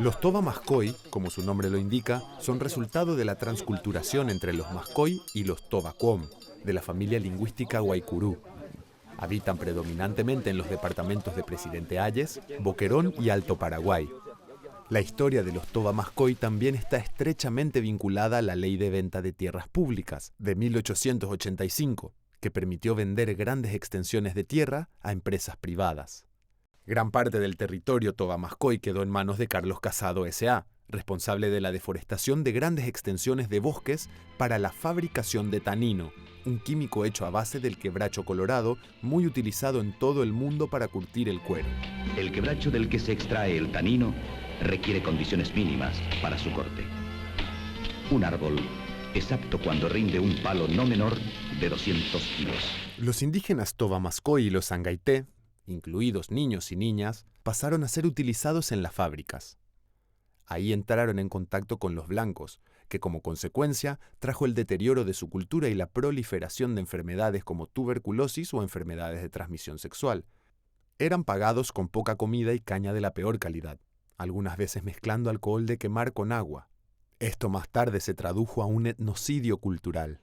Los Toba Mascoy, como su nombre lo indica, son resultado de la transculturación entre los Mascoy y los Toba-Kwom, de la familia lingüística Guaycurú. Habitan predominantemente en los departamentos de Presidente Hayes, Boquerón y Alto Paraguay. La historia de los Toba Mascoy también está estrechamente vinculada a la Ley de Venta de Tierras Públicas de 1885, que permitió vender grandes extensiones de tierra a empresas privadas. Gran parte del territorio Toba Mascoy quedó en manos de Carlos Casado S.A., responsable de la deforestación de grandes extensiones de bosques para la fabricación de tanino, un químico hecho a base del quebracho colorado, muy utilizado en todo el mundo para curtir el cuero. El quebracho del que se extrae el tanino requiere condiciones mínimas para su corte. Un árbol es apto cuando rinde un palo no menor de 200 kilos. Los indígenas Toba Mascoy y los Sangaité, incluidos niños y niñas, pasaron a ser utilizados en las fábricas. Ahí entraron en contacto con los blancos, que como consecuencia trajo el deterioro de su cultura y la proliferación de enfermedades como tuberculosis o enfermedades de transmisión sexual. Eran pagados con poca comida y caña de la peor calidad, algunas veces mezclando alcohol de quemar con agua. Esto más tarde se tradujo a un etnocidio cultural.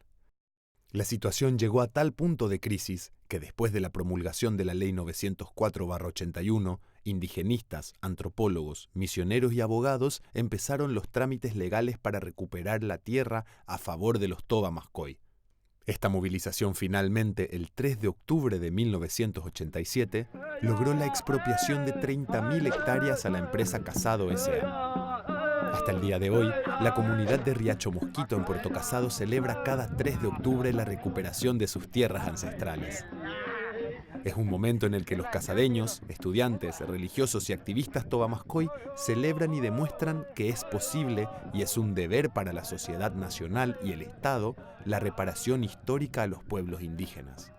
La situación llegó a tal punto de crisis que después de la promulgación de la Ley 904/81, indigenistas, antropólogos, misioneros y abogados empezaron los trámites legales para recuperar la tierra a favor de los Toba Mascoy. Esta movilización finalmente, el 3 de octubre de 1987, logró la expropiación de 30.000 hectáreas a la empresa Casado S.A. Hasta el día de hoy, la comunidad de Riacho Mosquito en Puerto Casado celebra cada 3 de octubre la recuperación de sus tierras ancestrales. Es un momento en el que los casadeños, estudiantes, religiosos y activistas Toba Mascoy celebran y demuestran que es posible y es un deber para la sociedad nacional y el Estado la reparación histórica a los pueblos indígenas.